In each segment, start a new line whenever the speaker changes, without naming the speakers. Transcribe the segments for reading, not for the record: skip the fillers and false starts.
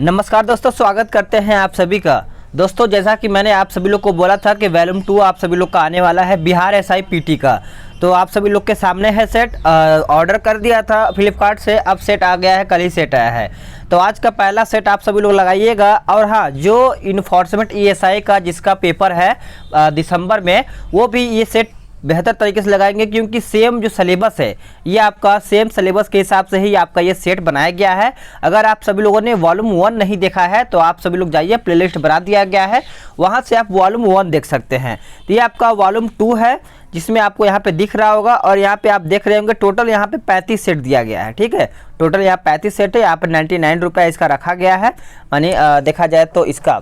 नमस्कार दोस्तों, स्वागत करते हैं आप सभी का। दोस्तों, जैसा कि मैंने आप सभी लोग को बोला था कि वॉल्यूम 2 आप सभी लोग का आने वाला है बिहार एसआई पीटी का। तो आप सभी लोग के सामने है सेट। ऑर्डर कर दिया था फ्लिपकार्ट से, अब सेट आ गया है, कल ही सेट आया है। तो आज का पहला सेट आप सभी लोग लगाइएगा। और हाँ, जो इन्फोर्समेंट ईएसआई का जिसका पेपर है दिसंबर में, वो भी ये सेट बेहतर तरीके से लगाएंगे, क्योंकि सेम जो सिलेबस है ये आपका सेम सिलेबस के हिसाब से ही आपका ये सेट बनाया गया है। अगर आप सभी लोगों ने वॉल्यूम 1 नहीं देखा है तो आप सभी लोग जाइए, प्लेलिस्ट बना दिया गया है, वहाँ से आप वॉल्यूम 1 देख सकते हैं। तो ये आपका वॉल्यूम 2 है, जिसमें आपको यहाँ पे दिख रहा होगा। और यहाँ पे आप देख रहे होंगे टोटल यहाँ पे 35 सेट दिया गया है। ठीक है, टोटल यहाँ 35 सेट है। यहाँ पर 99 रुपये इसका रखा गया है। यानी देखा जाए तो इसका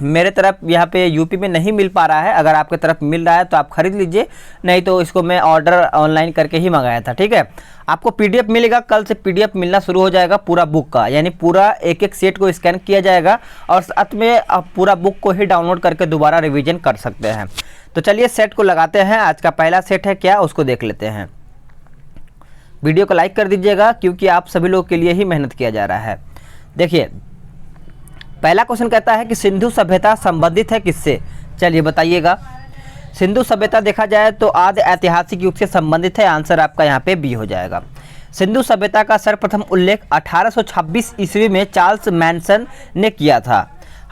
मेरे तरफ यहाँ पे यूपी में नहीं मिल पा रहा है। अगर आपके तरफ मिल रहा है तो आप खरीद लीजिए, नहीं तो इसको मैं ऑर्डर ऑनलाइन करके ही मंगाया था। ठीक है, आपको पीडीएफ मिलेगा, कल से पीडीएफ मिलना शुरू हो जाएगा पूरा बुक का। यानी पूरा एक एक सेट को स्कैन किया जाएगा और साथ में आप पूरा बुक को ही डाउनलोड करके दोबारा रिवीजन कर सकते हैं। तो चलिए सेट को लगाते हैं। आज का पहला सेट है क्या, उसको देख लेते हैं। वीडियो को लाइक कर दीजिएगा, क्योंकि आप सभी लोग के लिए ही मेहनत किया जा रहा है। देखिए, पहला क्वेश्चन कहता है कि सिंधु सभ्यता संबंधित है किससे। चलिए बताइएगा। सिंधु सभ्यता देखा जाए तो आदि ऐतिहासिक युग से संबंधित है। आंसर आपका यहाँ पे बी हो जाएगा। सिंधु सभ्यता का सर्वप्रथम उल्लेख 1826 ईस्वी में चार्ल्स मैनसन ने किया था।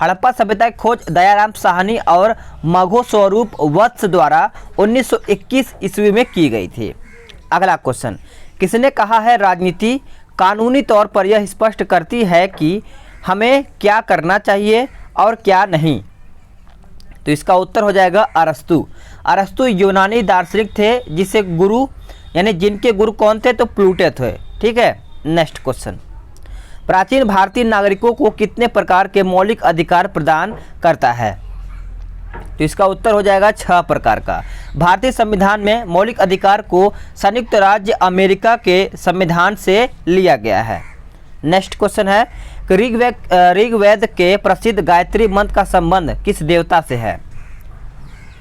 हड़प्पा सभ्यता की खोज दयाराम साहनी और मघो स्वरूप वत्स द्वारा 1921 ईस्वी में की गई थी। अगला क्वेश्चन, किसने कहा है राजनीति कानूनी तौर पर यह स्पष्ट करती है कि हमें क्या करना चाहिए और क्या नहीं। तो इसका उत्तर हो जाएगा अरस्तु। अरस्तु यूनानी दार्शनिक थे, जिसे गुरु यानी जिनके गुरु कौन थे, तो प्लूटो थे। ठीक है, नेक्स्ट क्वेश्चन, प्राचीन भारतीय नागरिकों को कितने प्रकार के मौलिक अधिकार प्रदान करता है। तो इसका उत्तर हो जाएगा 6 प्रकार का। भारतीय संविधान में मौलिक अधिकार को संयुक्त राज्य अमेरिका के संविधान से लिया गया है। नेक्स्ट क्वेश्चन है कि ऋग्वेद के प्रसिद्ध गायत्री मंत्र का संबंध किस देवता से है।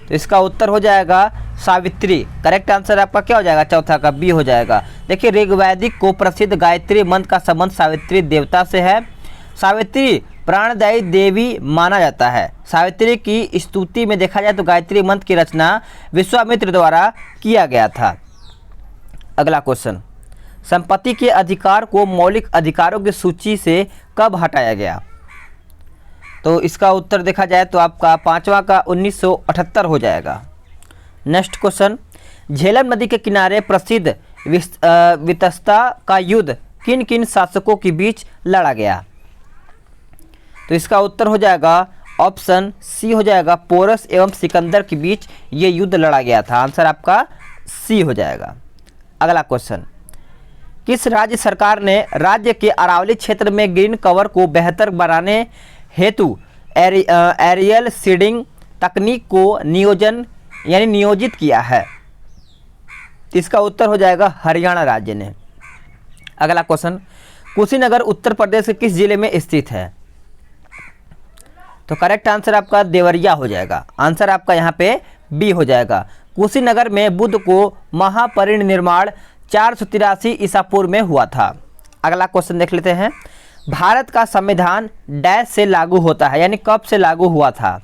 तो इसका उत्तर हो जाएगा सावित्री। करेक्ट आंसर आपका क्या हो जाएगा, चौथा का बी हो जाएगा। देखिए, ऋग्वैदिक को प्रसिद्ध गायत्री मंत्र का संबंध सावित्री देवता से है। सावित्री प्राणदायी देवी माना जाता है। सावित्री की स्तुति में देखा जाए तो गायत्री मंत्र की रचना विश्वामित्र द्वारा किया गया था। अगला क्वेश्चन, संपत्ति के अधिकार को मौलिक अधिकारों की सूची से कब हटाया गया। तो इसका उत्तर देखा जाए तो आपका 5वां का 1978 हो जाएगा। नेक्स्ट क्वेश्चन, झेलम नदी के किनारे प्रसिद्ध वितस्ता का युद्ध किन किन शासकों के बीच लड़ा गया। तो इसका उत्तर हो जाएगा ऑप्शन सी हो जाएगा, पोरस एवं सिकंदर के बीच ये युद्ध लड़ा गया था। आंसर आपका सी हो जाएगा। अगला क्वेश्चन, किस राज्य सरकार ने राज्य के अरावली क्षेत्र में ग्रीन कवर को बेहतर बनाने हेतु एरियल सीडिंग तकनीक को नियोजित किया है। इसका उत्तर हो जाएगा हरियाणा राज्य ने। अगला क्वेश्चन, कुशीनगर उत्तर प्रदेश के किस जिले में स्थित है। तो करेक्ट आंसर आपका देवरिया हो जाएगा। आंसर आपका यहाँ पे बी हो जाएगा। कुशीनगर में बुद्ध को महापरिनिर्वाण 483 ईसा पूर्व में हुआ था। अगला क्वेश्चन देख लेते हैं, भारत का संविधान डैश से लागू होता है, यानी कब से लागू हुआ था।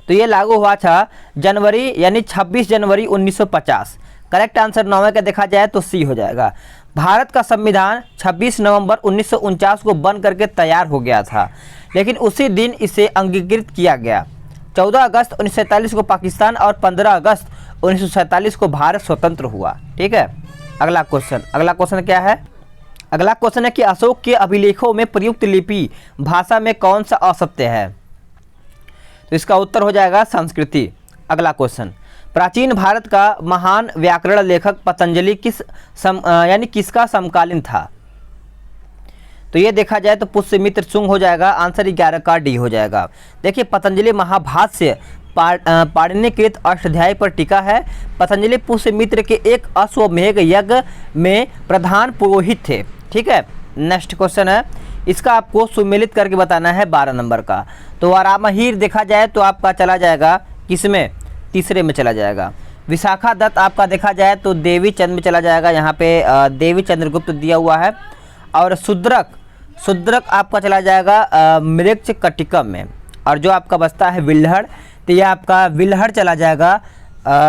तो ये लागू हुआ था जनवरी यानी 26 जनवरी 1950। करेक्ट आंसर 9वें का देखा जाए तो सी हो जाएगा। भारत का संविधान 26 नवंबर 1949 को बन करके तैयार हो गया था, लेकिन उसी दिन इसे अंगीकृत किया गया। 14 अगस्त 1947 को पाकिस्तान और 15 अगस्त 1947 को भारत स्वतंत्र हुआ। ठीक है, अगला क्वेश्चन क्या है। अगला क्वेश्चन है कि अशोक के अभिलेखों में प्रयुक्त लिपि भाषा में कौन सा असत्य है। तो इसका उत्तर हो जाएगा संस्कृति। अगला क्वेश्चन, प्राचीन भारत का महान व्याकरण लेखक पतंजलि किसका समकालीन था। तो ये देखा जाए तो पुष्यमित्र शुंग हो जाएगा। आंसर 11 का डी हो जाएगा। देखिए, पतंजलि महाभाष्य पाणिनिकृत अष्टाध्यायी पर टिका है। पतंजलि पुष्यमित्र के एक अश्वमेध यज्ञ में प्रधान पुरोहित थे। ठीक है, नेक्स्ट क्वेश्चन है, इसका आपको सुमेलित करके बताना है 12 नंबर का। तो वारामहीर देखा जाए तो आपका चला जाएगा किसमें, तीसरे में चला जाएगा। विशाखा दत्त आपका देखा जाए तो देवी चंद में चला जाएगा। यहाँ पे देवी चंद्रगुप्त दिया हुआ है। और शूद्रक आपका चला जाएगा मृक्ष कटिकम में। और जो आपका बचता है विल्हड़, तो ये आपका विल्हड़ चला जाएगा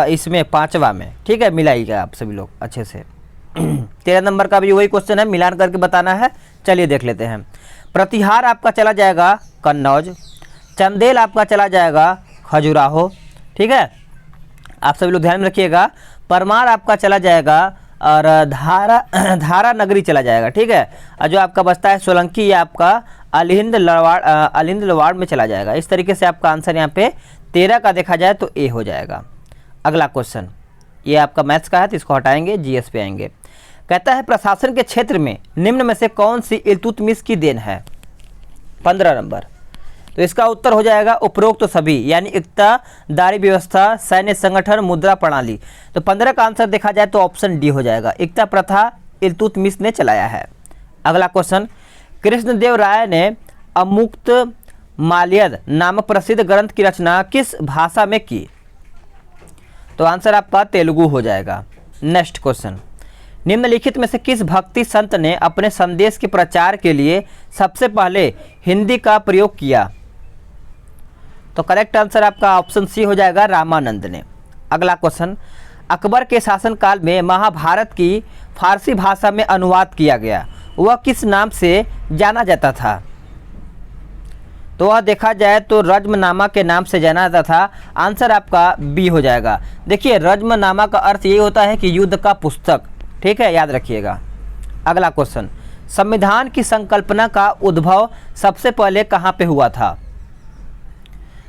इसमें 5वां में। ठीक है, मिलाइएगा आप सभी लोग अच्छे से। 13 नंबर का भी वही क्वेश्चन है, मिलान करके बताना है। चलिए देख लेते हैं। प्रतिहार आपका चला जाएगा कन्नौज, चंदेल आपका चला जाएगा खजुराहो। ठीक है, आप सभी लोग ध्यान में रखिएगा। परमार आपका चला जाएगा और धारा नगरी चला जाएगा। ठीक है, और जो आपका बचता है सोलंकी, ये आपका अलिंद लवाड़ में चला जाएगा। इस तरीके से आपका आंसर यहाँ पे 13 का देखा जाए तो ए हो जाएगा। अगला क्वेश्चन ये आपका मैथ्स का है, तो इसको हटाएंगे, जीएस पे आएंगे। कहता है प्रशासन के क्षेत्र में निम्न में से कौन सी इल्तुतमिश की देन है? 15 नंबर। तो इसका उत्तर हो जाएगा उपरोक्त तो सभी, यानी इक्तादारी व्यवस्था, सैन्य संगठन, मुद्रा प्रणाली। तो 15 का आंसर देखा जाए तो ऑप्शन डी हो जाएगा, इक्ता प्रथा इल्तुतमिश ने चलाया है। अगला क्वेश्चन, कृष्णदेव राय ने अमुक्त माल्यद नामक प्रसिद्ध ग्रंथ की रचना किस भाषा में की? तो आंसर आपका तेलुगु हो जाएगा। नेक्स्ट क्वेश्चन, निम्नलिखित में से किस भक्ति संत ने अपने संदेश के प्रचार के लिए सबसे पहले हिंदी का प्रयोग किया? तो करेक्ट आंसर आपका ऑप्शन सी हो जाएगा, रामानंद ने। अगला क्वेश्चन, अकबर के शासनकाल में महाभारत की फारसी भाषा में अनुवाद किया गया, वह किस नाम से जाना जाता था? तो वह देखा जाए तो रज्मनामा के नाम से जाना जाता था। आंसर आपका बी हो जाएगा। देखिए, रज्मनामा का अर्थ ये होता है कि युद्ध का पुस्तक। ठीक है, याद रखिएगा। अगला क्वेश्चन, संविधान की संकल्पना का उद्भव सबसे पहले कहाँ पे हुआ था?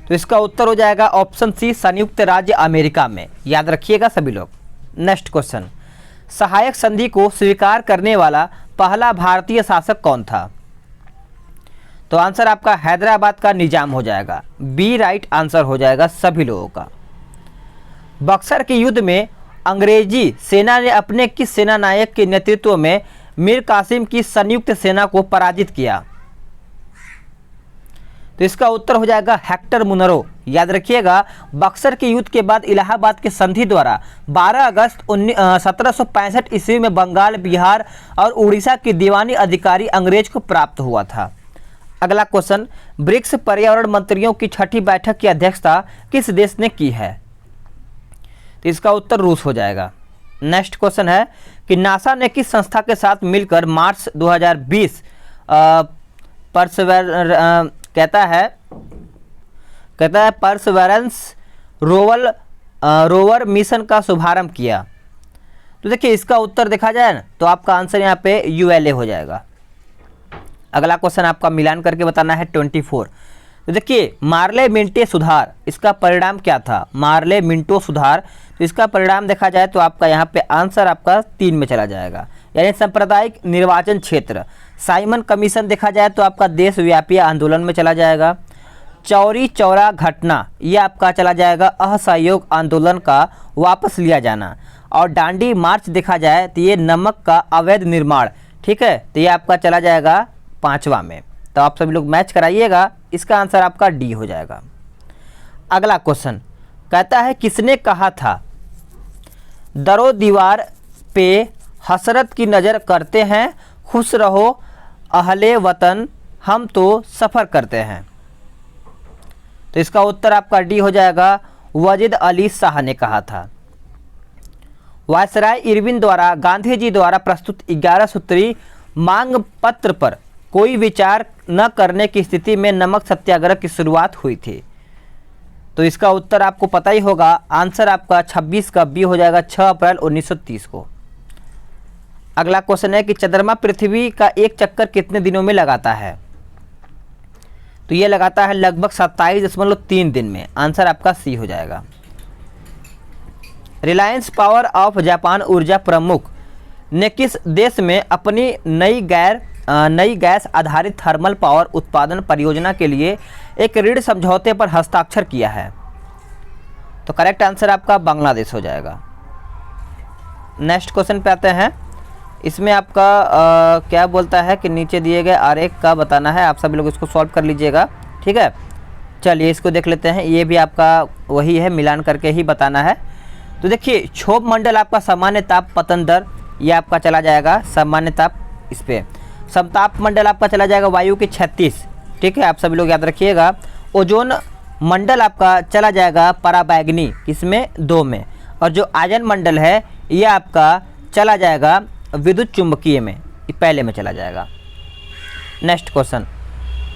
तो इसका उत्तर हो जाएगा ऑप्शन सी, संयुक्त राज्य अमेरिका में। याद रखिएगा सभी लोग। नेक्स्ट क्वेश्चन, सहायक संधि को स्वीकार करने वाला पहला भारतीय शासक कौन था? तो आंसर आपका हैदराबाद का निजाम हो जाएगा। बी राइट आंसर हो जाएगा सभी लोगों का। बक्सर के युद्ध में अंग्रेजी सेना ने अपने किस सेना नायक के नेतृत्व में मीर कासिम की संयुक्त सेना को पराजित किया? तो इसका उत्तर हो जाएगा हेक्टर मुनरो। याद रखिएगा, बक्सर के युद्ध के बाद इलाहाबाद के संधि द्वारा 12 अगस्त 1765 ईस्वी में बंगाल, बिहार और उड़ीसा की दीवानी अधिकारी अंग्रेज को प्राप्त हुआ था। अगला क्वेश्चन, ब्रिक्स पर्यावरण मंत्रियों की 6ठी बैठक की अध्यक्षता किस देश ने की है? तो इसका उत्तर रूस हो जाएगा। नेक्स्ट क्वेश्चन है कि नासा ने किस संस्था के साथ मिलकर मार्च 2020 परसेवरेंस रोवर मिशन का शुभारंभ किया? तो देखिए, इसका उत्तर देखा जाए ना तो आपका आंसर यहाँ पे यूएलए हो जाएगा। अगला क्वेश्चन आपका मिलान करके बताना है 24। तो देखिए, मार्ले मिंटो सुधार, इसका परिणाम क्या था? मार्ले मिंटो सुधार, तो इसका परिणाम देखा जाए तो आपका यहाँ पे आंसर आपका 3 में चला जाएगा, यानी सांप्रदायिक निर्वाचन क्षेत्र। साइमन कमीशन देखा जाए तो आपका देशव्यापी आंदोलन में चला जाएगा। चौरी चौरा घटना, ये आपका चला जाएगा असहयोग आंदोलन का वापस लिया जाना। और डांडी मार्च देखा जाए तो ये नमक का अवैध निर्माण। ठीक है, तो ये आपका चला जाएगा 5वां में। तो आप सभी लोग मैच कराइएगा, इसका आंसर आपका डी हो जाएगा। अगला क्वेश्चन कहता है, किसने कहा था दरो दीवार पे हसरत की नज़र करते हैं, खुश रहो अहले वतन हम तो सफ़र करते हैं? तो इसका उत्तर आपका डी हो जाएगा, वजीद अली शाह ने कहा था। वायसराय इरविन द्वारा गांधी जी द्वारा प्रस्तुत 11 सूत्री मांग पत्र पर कोई विचार न करने की स्थिति में नमक सत्याग्रह की शुरुआत हुई थी? तो इसका उत्तर आपको पता ही होगा, आंसर आपका 26 का बी हो जाएगा, 6 अप्रैल 1930 को। अगला क्वेश्चन है कि चंद्रमा पृथ्वी का एक चक्कर कितने दिनों में लगाता है? तो ये लगाता है लगभग 27.3 दिन में। आंसर आपका सी हो जाएगा। रिलायंस पावर ऑफ जापान ऊर्जा प्रमुख ने किस देश में अपनी नई गैस आधारित थर्मल पावर उत्पादन परियोजना के लिए एक ऋण समझौते पर हस्ताक्षर किया है? तो करेक्ट आंसर आपका बांग्लादेश हो जाएगा। नेक्स्ट क्वेश्चन पे आते हैं। इसमें आपका क्या बोलता है कि नीचे दिए गए आरेख का बताना है। आप सभी लोग इसको सॉल्व कर लीजिएगा। ठीक है, चलिए इसको देख लेते हैं। ये भी आपका वही है, मिलान करके ही बताना है। तो देखिए, क्षोभ मंडल आपका सामान्य ताप पतन दर, ये आपका चला जाएगा सामान्य ताप इस पर। समताप मंडल आपका चला जाएगा वायु के 36, ठीक है, आप सभी लोग याद रखिएगा। ओजोन मंडल आपका चला जाएगा पराबैंगनी, किसमें 2 में। और जो आयन मंडल है ये आपका चला जाएगा विद्युत चुंबकीय में, पहले में चला जाएगा। नेक्स्ट क्वेश्चन,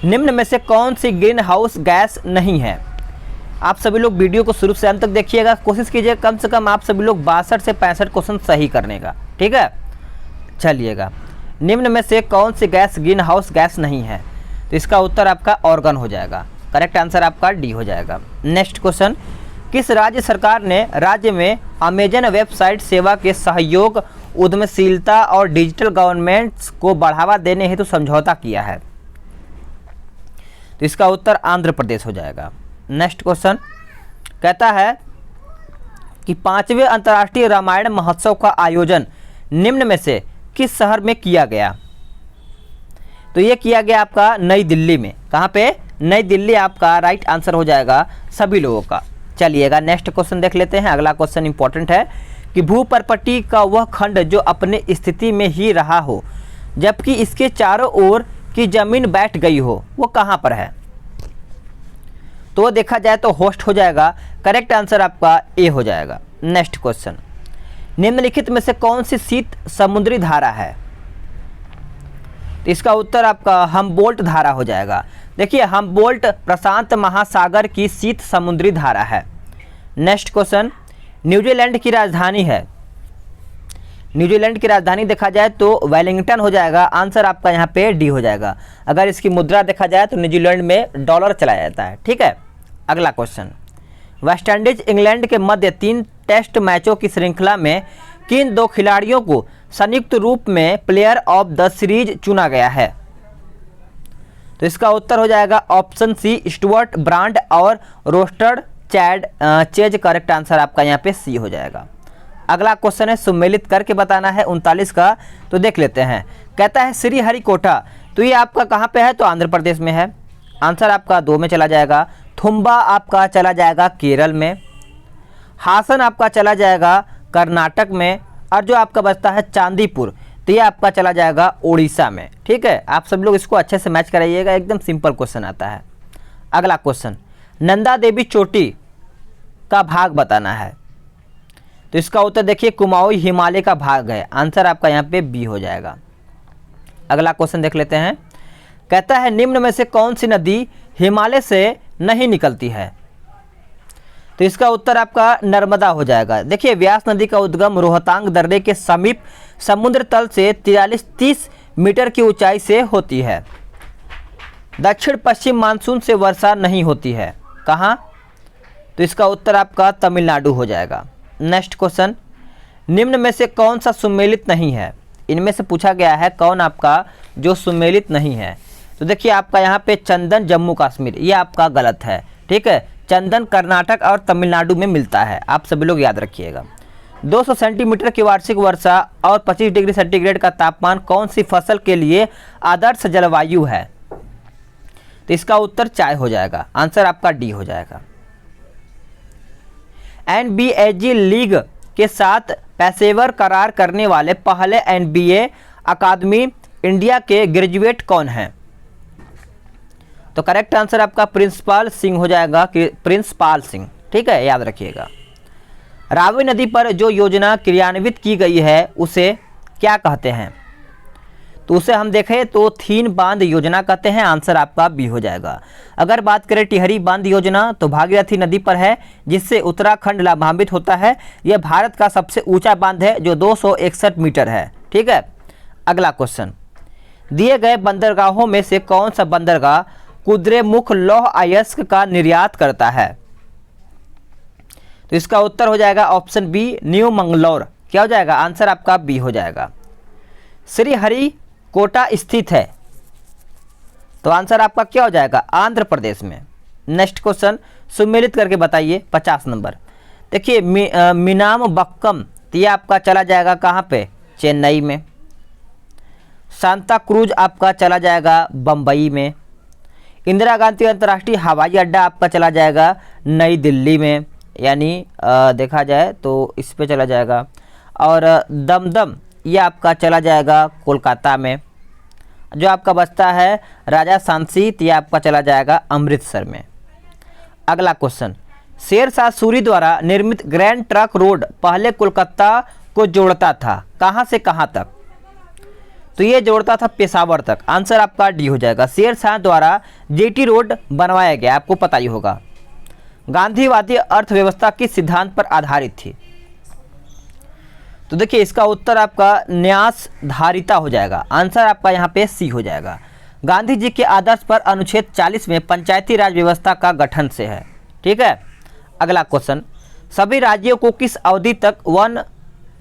निम्न में से कौन सी ग्रीन हाउस गैस नहीं है? आप सभी लोग वीडियो को शुरू से अंत तक देखिएगा, कोशिश कीजिए कम से कम आप सभी लोग 62 से 65 क्वेश्चन सही करने का, ठीक है। चलिएगा, निम्न में से कौन सी गैस ग्रीन हाउस गैस नहीं है? तो इसका उत्तर आपका ऑर्गन हो जाएगा, करेक्ट आंसर आपका डी हो जाएगा। नेक्स्ट क्वेश्चन, किस राज्य सरकार ने राज्य में अमेजन वेबसाइट सेवा के सहयोग, उद्यमशीलता और डिजिटल गवर्नमेंट्स को बढ़ावा देने हेतु समझौता किया है? तो इसका उत्तर आंध्र प्रदेश हो जाएगा। नेक्स्ट क्वेश्चन कहता है कि 5वें अंतर्राष्ट्रीय रामायण महोत्सव का आयोजन निम्न में से किस शहर में किया गया? तो ये किया गया आपका नई दिल्ली में। कहाँ पे? नई दिल्ली आपका राइट आंसर हो जाएगा सभी लोगों का। चलिएगा नेक्स्ट क्वेश्चन देख लेते हैं। अगला क्वेश्चन इंपॉर्टेंट है कि भूपर्पटी का वह खंड जो अपने स्थिति में ही रहा हो जबकि इसके चारों ओर की जमीन बैठ गई हो, वो कहाँ पर है? तो देखा जाए तो होस्ट हो जाएगा, करेक्ट आंसर आपका ए हो जाएगा। नेक्स्ट क्वेश्चन, निम्नलिखित में से कौन सी शीत समुद्री धारा है? तो इसका उत्तर आपका हमबोल्ट धारा हो जाएगा। देखिए हमबोल्ट प्रशांत महासागर की शीत समुद्री धारा है। नेक्स्ट क्वेश्चन, न्यूजीलैंड की राजधानी है। न्यूजीलैंड की राजधानी देखा जाए तो वेलिंगटन हो जाएगा, आंसर आपका यहाँ पे डी हो जाएगा। अगर इसकी मुद्रा देखा जाए तो न्यूजीलैंड में डॉलर चलाया जाता है, ठीक है। अगला क्वेश्चन, वेस्टइंडीज इंग्लैंड के मध्य 3 टेस्ट मैचों की श्रृंखला में किन 2 खिलाड़ियों को संयुक्त रूप में प्लेयर ऑफ द सीरीज चुना गया है? तो इसका उत्तर हो जाएगा ऑप्शन सी, स्टुअर्ट ब्रांड और रोस्टर्ड चेज, करेक्ट आंसर आपका यहाँ पे सी हो जाएगा। अगला क्वेश्चन है सम्मिलित करके बताना है 39 का, तो देख लेते हैं। कहता है श्रीहरिकोटा, तो ये आपका कहाँ पे है? तो आंध्र प्रदेश में है, आंसर आपका 2 में चला जाएगा। थुम्बा आपका चला जाएगा केरल में। हासन आपका चला जाएगा कर्नाटक में। और जो आपका बचता है चांदीपुर, तो ये आपका चला जाएगा उड़ीसा में, ठीक है। आप सब लोग इसको अच्छे से मैच कराइएगा, एकदम सिंपल क्वेश्चन आता है। अगला क्वेश्चन, नंदा देवी चोटी का भाग बताना है। तो इसका उत्तर देखिए कुमाऊं हिमालय का भाग है, आंसर आपका यहाँ पे बी हो जाएगा। अगला क्वेश्चन देख लेते हैं। कहता है निम्न में से कौन सी नदी हिमालय से नहीं निकलती है? तो इसका उत्तर आपका नर्मदा हो जाएगा। देखिए व्यास नदी का उद्गम रोहतांग दर्रे के समीप समुद्र तल से 43-30 मीटर की ऊंचाई से होती है। दक्षिण पश्चिम मानसून से वर्षा नहीं होती है, कहाँ? तो इसका उत्तर आपका तमिलनाडु हो जाएगा। नेक्स्ट क्वेश्चन, निम्न में से कौन सा सुमेलित नहीं है? इनमें से पूछा गया है कौन आपका जो सुमेलित नहीं है। तो देखिए आपका यहाँ पे चंदन जम्मू कश्मीर, ये आपका गलत है, ठीक है। चंदन कर्नाटक और तमिलनाडु में मिलता है, आप सभी लोग याद रखिएगा। 200 सेंटीमीटर की वार्षिक वर्षा और 25 डिग्री सेंटीग्रेड का तापमान कौन सी फसल के लिए आदर्श जलवायु है? तो इसका उत्तर चाय हो जाएगा, आंसर आपका डी हो जाएगा। एनबीएजी लीग के साथ पेशेवर करार करने वाले पहले एनबीए अकादमी इंडिया के ग्रेजुएट कौन हैं? तो करेक्ट आंसर आपका प्रिंसपाल सिंह हो जाएगा, कि प्रिंसपाल सिंह, ठीक है, याद रखिएगा। रावी नदी पर जो योजना क्रियान्वित की गई है उसे क्या कहते हैं? तो उसे हम देखें तो थीन बांध योजना कहते हैं, आंसर आपका बी हो जाएगा। अगर बात करें टिहरी बांध योजना तो भागीरथी नदी पर है जिससे उत्तराखंड लाभान्वित होता है। यह भारत का सबसे ऊंचा बांध है जो 261 मीटर है, ठीक है। अगला क्वेश्चन, दिए गए बंदरगाहों में से कौन सा बंदरगाह कुद्रेमुख लौह अयस्क का निर्यात करता है? तो इसका उत्तर हो जाएगा ऑप्शन बी, न्यू मंगलौर, क्या हो जाएगा? आंसर आपका बी हो जाएगा। श्रीहरिकोटा स्थित है, तो आंसर आपका क्या हो जाएगा? आंध्र प्रदेश में। नेक्स्ट क्वेश्चन सुमेलित करके बताइए 50 नंबर। देखिए मीनाम बक्कम, तो ये आपका चला जाएगा कहाँ पे? चेन्नई में। सांता क्रूज आपका चला जाएगा बम्बई में। इंदिरा गांधी अंतर्राष्ट्रीय हवाई अड्डा आपका चला जाएगा नई दिल्ली में, यानी देखा जाए तो इस पे चला जाएगा। और दमदम ये आपका चला जाएगा कोलकाता में। जो आपका बचता है राजा सांसीत, ये आपका चला जाएगा अमृतसर में। अगला क्वेश्चन, शेर शाह सूरी द्वारा निर्मित ग्रैंड ट्रंक रोड पहले कोलकाता को जोड़ता था, कहां से कहां तक? तो ये जोड़ता था पेशावर तक। आंसर आपका डी हो जाएगा। शेर शाह द्वारा जेटी रोड बनवाया गया, आपको पता ही होगा। गांधीवादी अर्थव्यवस्था किस सिद्धांत पर आधारित थी? तो देखिए इसका उत्तर आपका न्यास धारिता हो जाएगा। आंसर आपका यहाँ पे सी हो जाएगा। गांधी जी के आदर्श पर अनुच्छेद 40 में पंचायती राज व्यवस्था का गठन से है। ठीक है। अगला क्वेश्चन, सभी राज्यों को किस अवधि तक one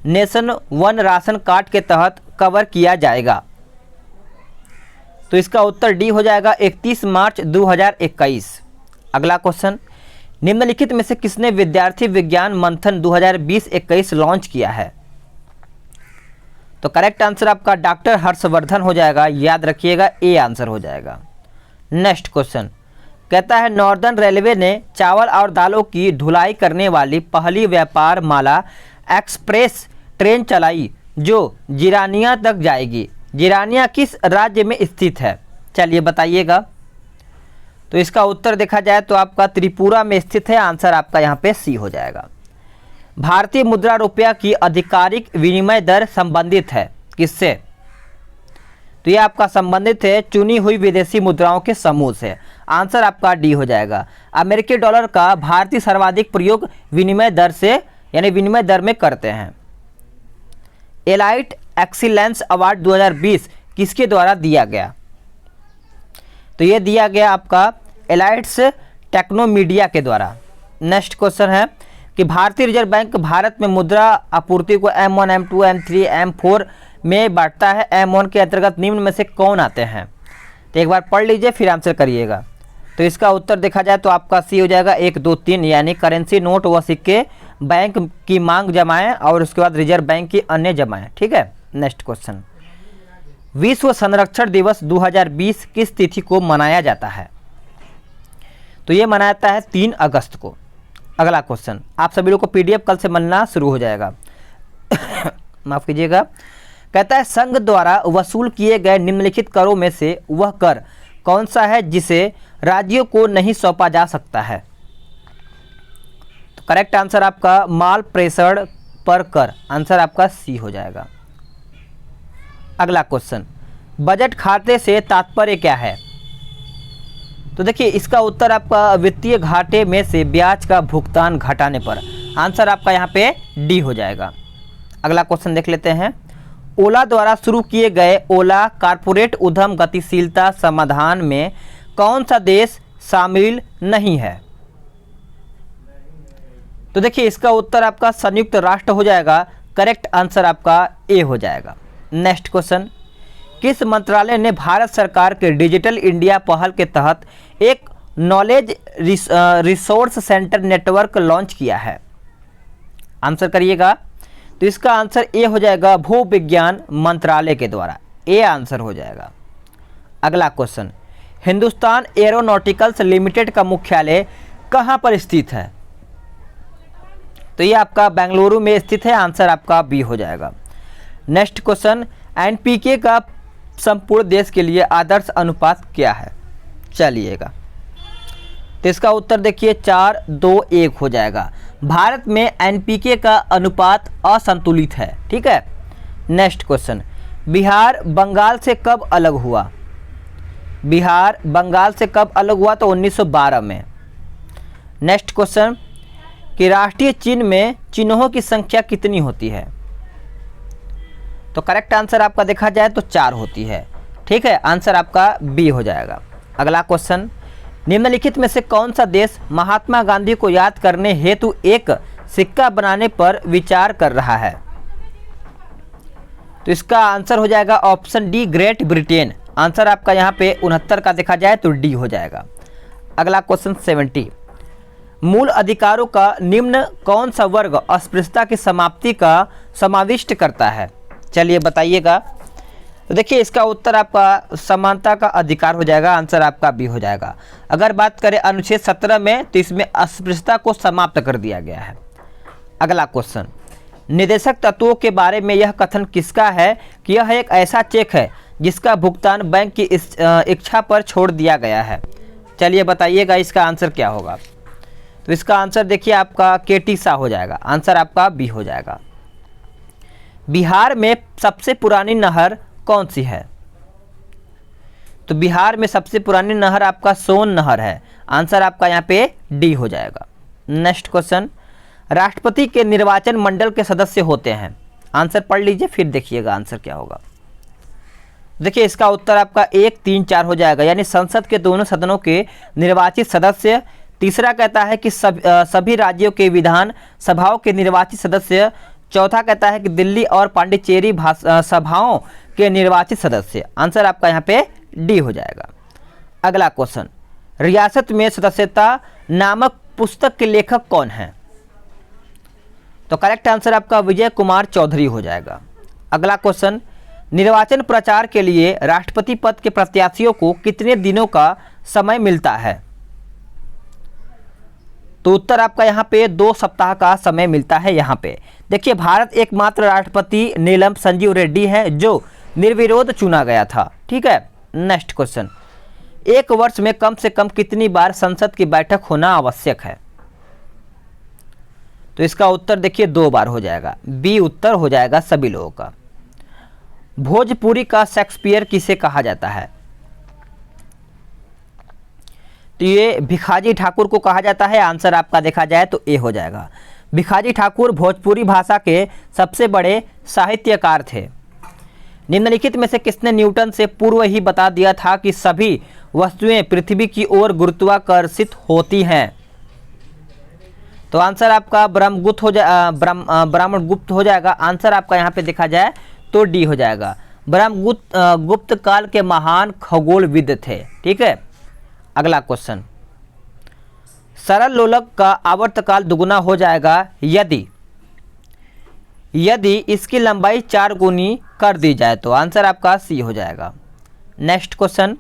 nation one ration card के तहत कवर किया जाएगा? तो इसका उत्तर डी हो जाएगा 31 मार्च 2021। अगला क्वेश्चन, निम्नलिखित में से किसने विद्यार्थी विज्ञान मंथन 2020-21 लॉन्च किया है? तो करेक्ट आंसर आपका डॉक्टर हर्षवर्धन हो जाएगा, याद रखिएगा, ए आंसर हो जाएगा। नेक्स्ट क्वेश्चन कहता है, नॉर्दर्न रेलवे ने चावल और दालों की ढुलाई करने वाली पहली व्यापार माला एक्सप्रेस ट्रेन चलाई जो जिरानिया तक जाएगी। जिरानिया किस राज्य में स्थित है? चलिए बताइएगा। तो इसका उत्तर देखा जाए तो आपका त्रिपुरा में स्थित है। आंसर आपका यहाँ पे सी हो जाएगा। भारतीय मुद्रा रुपया की आधिकारिक विनिमय दर संबंधित है किससे? तो ये आपका संबंधित है चुनी हुई विदेशी मुद्राओं के समूह से। आंसर आपका डी हो जाएगा। अमेरिकी डॉलर का भारतीय सर्वाधिक प्रयोग विनिमय दर से यानी विनिमय दर में करते हैं। एलाइट एक्सीलेंस अवार्ड 2020 किसके द्वारा दिया गया? तो ये दिया गया आपका एलाइट्स टेक्नोमीडिया के द्वारा। नेक्स्ट क्वेश्चन है कि भारतीय रिजर्व बैंक भारत में मुद्रा आपूर्ति को M1, M2, M3, M4 में बांटता है। M1 के अंतर्गत निम्न में से कौन आते हैं? तो एक बार पढ़ लीजिए फिर आंसर करिएगा। तो इसका उत्तर देखा जाए तो आपका सी हो जाएगा 1, 2, 3 यानी करेंसी नोट व सिक्के, बैंक की मांग जमाएं और उसके बाद रिजर्व बैंक की अन्य जमाएं। ठीक है। नेक्स्ट क्वेश्चन, विश्व संरक्षण दिवस 2020 किस तिथि को मनाया जाता है? तो ये मनाया जाता है 3 अगस्त को। अगला क्वेश्चन, आप सभी लोग को पीडीएफ कल से मिलना शुरू हो जाएगा। माफ कीजिएगा। कहता है संघ द्वारा वसूल किए गए निम्नलिखित करों में से वह कर कौन सा है जिसे राज्यों को नहीं सौंपा जा सकता है? तो करेक्ट आंसर आपका माल प्रेषण पर कर। आंसर आपका सी हो जाएगा। अगला क्वेश्चन, बजट खाते से तात्पर्य क्या है? तो देखिए इसका उत्तर आपका वित्तीय घाटे में से ब्याज का भुगतान घटाने पर। आंसर आपका यहाँ पे डी हो जाएगा। अगला क्वेश्चन देख लेते हैं, ओला द्वारा शुरू किए गए ओला कारपोरेट उद्यम गतिशीलता समाधान में कौन सा देश शामिल नहीं है? तो देखिए इसका उत्तर आपका संयुक्त राष्ट्र हो जाएगा। करेक्ट आंसर आपका ए हो जाएगा। नेक्स्ट क्वेश्चन, किस मंत्रालय ने भारत सरकार के डिजिटल इंडिया पहल के तहत एक knowledge resource centre network launch किया है? आंसर करिएगा। तो इसका आंसर ए हो जाएगा, भू विज्ञान मंत्रालय के द्वारा। ए आंसर हो जाएगा। अगला क्वेश्चन, हिंदुस्तान एरोनॉटिकल्स लिमिटेड का मुख्यालय कहां पर स्थित है? तो ये आपका बेंगलुरु में स्थित है। आंसर आपका बी हो जाएगा। नेक्स्ट क्वेश्चन, एनपीके का संपूर्ण देश के लिए आदर्श अनुपात क्या है? चलिएगा। तो इसका उत्तर देखिए 4:2:1 हो जाएगा। भारत में एनपीके का अनुपात असंतुलित है। ठीक है। नेक्स्ट क्वेश्चन, बिहार बंगाल से कब अलग हुआ? बिहार बंगाल से कब अलग हुआ? तो 1912 में। नेक्स्ट क्वेश्चन, कि राष्ट्रीय चिन्ह में चिन्हों की संख्या कितनी होती है? तो करेक्ट आंसर आपका देखा जाए तो 4 होती है। ठीक है। आंसर आपका बी हो जाएगा। अगला क्वेश्चन, निम्नलिखित में से कौन सा देश महात्मा गांधी को याद करने हेतु एक सिक्का बनाने पर विचार कर रहा है? तो इसका आंसर हो जाएगा option D, great Britain. Answer आपका यहाँ पे 69 का देखा जाए तो डी हो जाएगा। अगला क्वेश्चन 70, मूल अधिकारों का निम्न कौन सा वर्ग अस्पृश्यता की समाप्ति का समाविष्ट करता है? चलिए बताइएगा। तो देखिए इसका उत्तर आपका समानता का अधिकार हो जाएगा। आंसर आपका बी हो जाएगा। अगर बात करें अनुच्छेद 17 में तो इसमें अस्पृश्यता को समाप्त कर दिया गया है। अगला क्वेश्चन, निदेशक तत्वों के बारे में यह कथन किसका है कि यह एक ऐसा चेक है जिसका भुगतान बैंक की इच्छा पर छोड़ दिया गया है। चलिए बताइएगा इसका आंसर क्या होगा। तो इसका आंसर देखिए आपका केटीसा हो जाएगा, आंसर आपका बी हो जाएगा। बिहार में सबसे पुरानी नहर कौन सी है? तो बिहार में सबसे पुरानी नहर आपका सोन नहर है, आंसर आपका यहाँ पे डी हो जाएगा। नेक्स्ट क्वेश्चन, राष्ट्रपति के निर्वाचन मंडल के सदस्य होते हैं, आंसर पढ़ लीजिए फिर देखिएगा आंसर क्या होगा। देखिए इसका उत्तर आपका 1, 3, 4 हो जाएगा, यानी संसद के दोनों सदनों के निर्वाचित सदस्य। तीसरा कहता है कि सभी राज्यों के विधान सभाओं के निर्वाचित सदस्य। चौथा कहता है कि दिल्ली और पांडिचेरी सभाओं के निर्वाचित सदस्य, आंसर आपका यहाँ पे डी हो जाएगा। अगला क्वेश्चन, रियासत में सदस्यता नामक पुस्तक के लेखक कौन हैं? तो करेक्ट आंसर आपका विजय कुमार चौधरी हो जाएगा। अगला क्वेश्चन, निर्वाचन प्रचार के लिए राष्ट्रपति पद के प्रत्याशियों को कितने दिनों का समय मिलता है? तो उत्तर आपका यहाँ पे 2 सप्ताह का समय मिलता है। यहाँ पे देखिए भारत एकमात्र राष्ट्रपति नीलम संजीव रेड्डी है जो निर्विरोध चुना गया था। ठीक है, नेक्स्ट क्वेश्चन, एक वर्ष में कम से कम कितनी बार संसद की बैठक होना आवश्यक है? तो इसका उत्तर देखिए 2 बार हो जाएगा, बी उत्तर हो जाएगा सभी लोगों का। भोजपुरी का शेक्सपियर किसे कहा जाता है? तो ये भिखाजी ठाकुर को कहा जाता है, आंसर आपका देखा जाए तो ए हो जाएगा। भिखाजी ठाकुर भोजपुरी भाषा के सबसे बड़े साहित्यकार थे। निम्नलिखित में से किसने न्यूटन से पूर्व ही बता दिया था कि सभी वस्तुएं पृथ्वी की ओर गुरुत्वाकर्षित होती हैं? तो आंसर आपका ब्रह्मगुप्त हो जाएगा, आंसर आपका यहाँ पे देखा जाए तो डी हो जाएगा। गुप्त काल के महान खगोलविद थे। ठीक है, अगला क्वेश्चन, सरल लोलक का आवर्तकाल दुगुना हो जाएगा यदि इसकी लंबाई 4 गुनी कर दी जाए, तो आंसर आपका सी हो जाएगा। नेक्स्ट क्वेश्चन,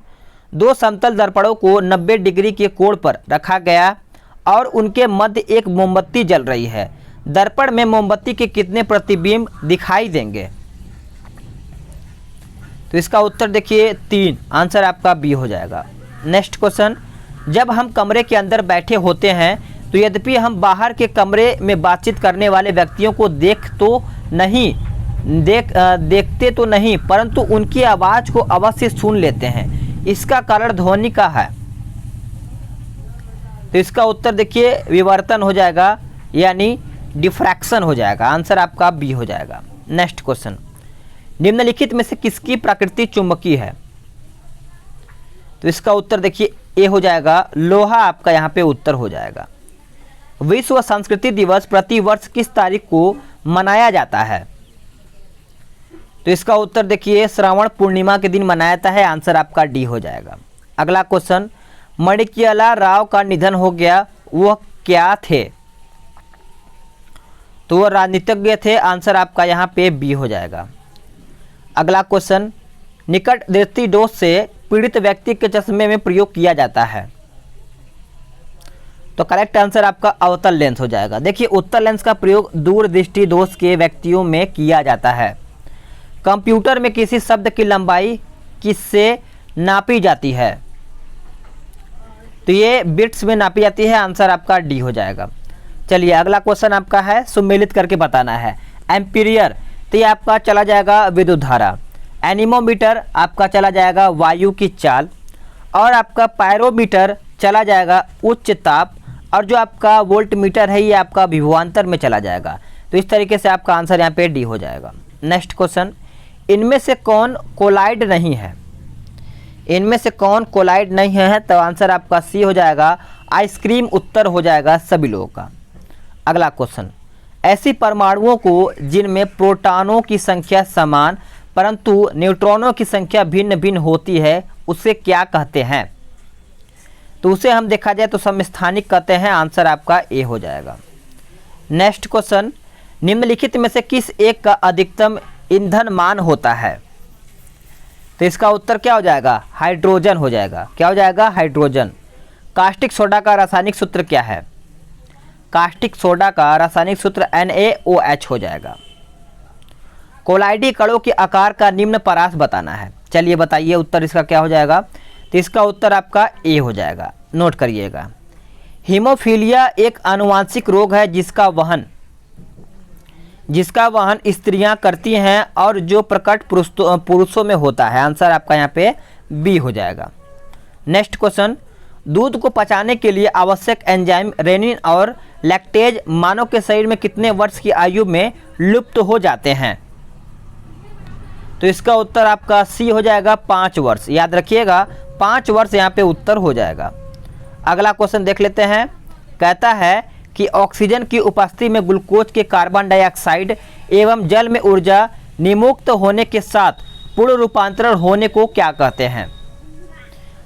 2 समतल दर्पणों को 90 डिग्री के कोण पर रखा गया और उनके मध्य एक मोमबत्ती जल रही है। दर्पण में मोमबत्ती के कितने प्रतिबिंब दिखाई देंगे? तो इसका उत्तर देखिए 3, आंसर आपका बी हो जाएगा। नेक्स्ट क्वेश्चन, जब हम कमरे के अंदर बैठे होते हैं तो यद्यपि हम बाहर के कमरे में बातचीत करने वाले व्यक्तियों को देखते तो नहीं परंतु उनकी आवाज़ को अवश्य सुन लेते हैं, इसका कारण ध्वनि का है। तो इसका उत्तर देखिए विवर्तन हो जाएगा, यानी डिफ्रैक्शन हो जाएगा, आंसर आपका बी हो जाएगा। नेक्स्ट क्वेश्चन, निम्नलिखित में से किसकी प्रकृति चुंबकीय है? तो इसका उत्तर देखिए ए हो जाएगा, लोहा आपका यहाँ पे उत्तर हो जाएगा। विश्व संस्कृति दिवस प्रति वर्ष किस तारीख को मनाया जाता है? तो इसका उत्तर देखिए श्रावण पूर्णिमा के दिन मनाया जाता है, आंसर आपका डी हो जाएगा। अगला क्वेश्चन, मणिक्यला राव का निधन हो गया, वह क्या थे? तो वह राजनीतिज्ञ थे, आंसर आपका यहाँ पे बी हो जाएगा। अगला क्वेश्चन, निकट दृष्टि दोष से पीड़ित व्यक्ति के चश्मे में प्रयोग किया जाता है? तो करेक्ट आंसर आपका अवतल लेंस हो जाएगा। देखिए उत्तल लेंस का प्रयोग दूर दृष्टि दोष के व्यक्तियों में किया जाता है। कंप्यूटर में किसी शब्द की लंबाई किससे नापी जाती है? तो ये बिट्स में नापी जाती है, आंसर आपका डी हो जाएगा। चलिए अगला क्वेश्चन आपका है, सुमेलित करके बताना है। एम्पीरियर, तो ये आपका चला जाएगा विद्युत धारा। एनीमोमीटर आपका चला जाएगा वायु की चाल, और आपका पायरोमीटर चला जाएगा उच्च ताप, और जो आपका वोल्टमीटर है ये आपका विभवांतर में चला जाएगा। तो इस तरीके से आपका आंसर यहाँ पे डी हो जाएगा। नेक्स्ट क्वेश्चन, इनमें से कौन कोलाइड नहीं है? इनमें से कौन कोलाइड नहीं है? तो आंसर आपका सी हो जाएगा, आइसक्रीम उत्तर हो जाएगा सभी लोगों का। अगला क्वेश्चन, ऐसी परमाणुओं को जिनमें प्रोटॉनों की संख्या समान परंतु न्यूट्रॉनों की संख्या भिन्न भिन्न होती है उसे क्या कहते हैं? तो उसे हम देखा जाए तो समस्थानिक कहते हैं, आंसर आपका ए हो जाएगा। नेक्स्ट क्वेश्चन, निम्नलिखित में से किस एक का अधिकतम ईंधन मान होता है? तो इसका उत्तर क्या हो जाएगा? हाइड्रोजन हो जाएगा। क्या हो जाएगा? हाइड्रोजन। कास्टिक सोडा का रासायनिक सूत्र क्या है? कास्टिक सोडा का रासायनिक सूत्र NaOH हो जाएगा। कोलाइडी कणों के आकार का निम्न परास बताना है। चलिए बताइए उत्तर इसका क्या हो जाएगा। तो इसका उत्तर आपका ए हो जाएगा, नोट करिएगा। हीमोफीलिया एक आनुवांशिक रोग है जिसका वहन स्त्रियां करती हैं और जो प्रकट पुरुषों में होता है। आंसर आपका यहाँ पे बी हो जाएगा। नेक्स्ट क्वेश्चन, दूध को पचाने के लिए आवश्यक एंजाइम रेनिन और लैक्टेज मानव के शरीर में कितने वर्ष की आयु में लुप्त हो जाते हैं। तो इसका उत्तर आपका सी हो जाएगा, 5 वर्ष। याद रखिएगा 5 वर्ष यहाँ पे उत्तर हो जाएगा। अगला क्वेश्चन देख लेते हैं। कहता है कि ऑक्सीजन की उपस्थिति में ग्लूकोज के कार्बन डाइऑक्साइड एवं जल में ऊर्जा निमुक्त होने के साथ पूर्ण रूपांतरण होने को क्या कहते हैं।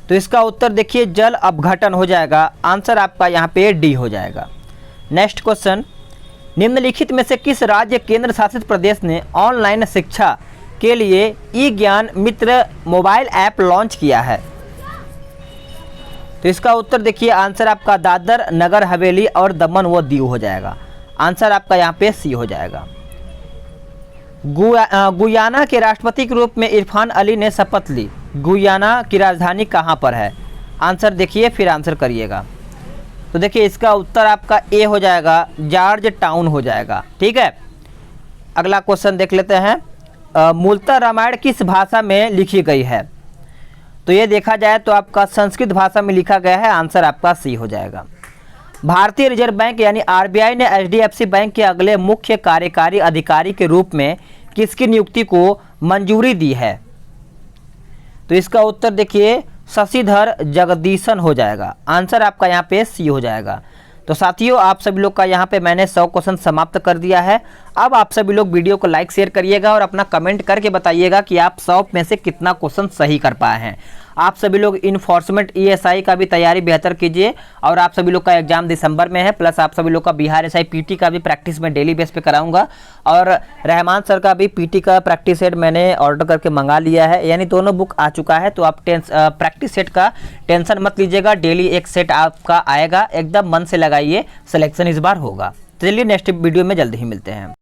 तो इसका उत्तर देखिए जल अपघटन हो जाएगा। आंसर आपका यहाँ पे डी हो जाएगा। नेक्स्ट क्वेश्चन, निम्नलिखित में से किस राज्य केंद्र शासित प्रदेश ने ऑनलाइन शिक्षा के लिए ई ज्ञान मित्र मोबाइल ऐप लॉन्च किया है। तो इसका उत्तर देखिए आंसर आपका दादर नगर हवेली और दमन व दीव हो जाएगा। आंसर आपका यहाँ पे सी हो जाएगा। गुयाना के राष्ट्रपति के रूप में इरफान अली ने शपथ ली। गुयाना की राजधानी कहाँ पर है। आंसर देखिए फिर आंसर करिएगा। तो देखिए इसका उत्तर आपका ए हो जाएगा, जॉर्ज टाउन हो जाएगा। ठीक है, अगला क्वेश्चन देख लेते हैं। मूलतः रामायण किस भाषा में लिखी गई है। तो ये देखा जाए तो आपका संस्कृत भाषा में लिखा गया है। आंसर आपका सी हो जाएगा। भारतीय रिजर्व बैंक यानी आरबीआई ने एचडीएफसी बैंक के अगले मुख्य कार्यकारी अधिकारी के रूप में किसकी नियुक्ति को मंजूरी दी है। तो इसका उत्तर देखिए शशिधर जगदीशन हो जाएगा। आंसर आपका यहाँ पे सी हो जाएगा। तो साथियों आप सभी लोग का यहाँ पे मैंने 100 क्वेश्चन समाप्त कर दिया है। अब आप सभी लोग वीडियो को लाइक शेयर करिएगा और अपना कमेंट करके बताइएगा कि आप 100 में से कितना क्वेश्चन सही कर पाए हैं। आप सभी लोग इन्फोर्समेंट ईएसआई का भी तैयारी बेहतर कीजिए और आप सभी लोग का एग्जाम दिसंबर में है, प्लस आप सभी लोग का बिहार एसआई पीटी का भी प्रैक्टिस मैं डेली बेस पे कराऊंगा और रहमान सर का भी पीटी का प्रैक्टिस सेट मैंने ऑर्डर करके मंगा लिया है, यानी दोनों बुक आ चुका है। तो आप प्रैक्टिस सेट का टेंशन मत लीजिएगा, डेली एक सेट आपका आएगा। एकदम मन से लगाइए, सिलेक्शन इस बार होगा। चलिए नेक्स्ट वीडियो में जल्दी ही मिलते हैं।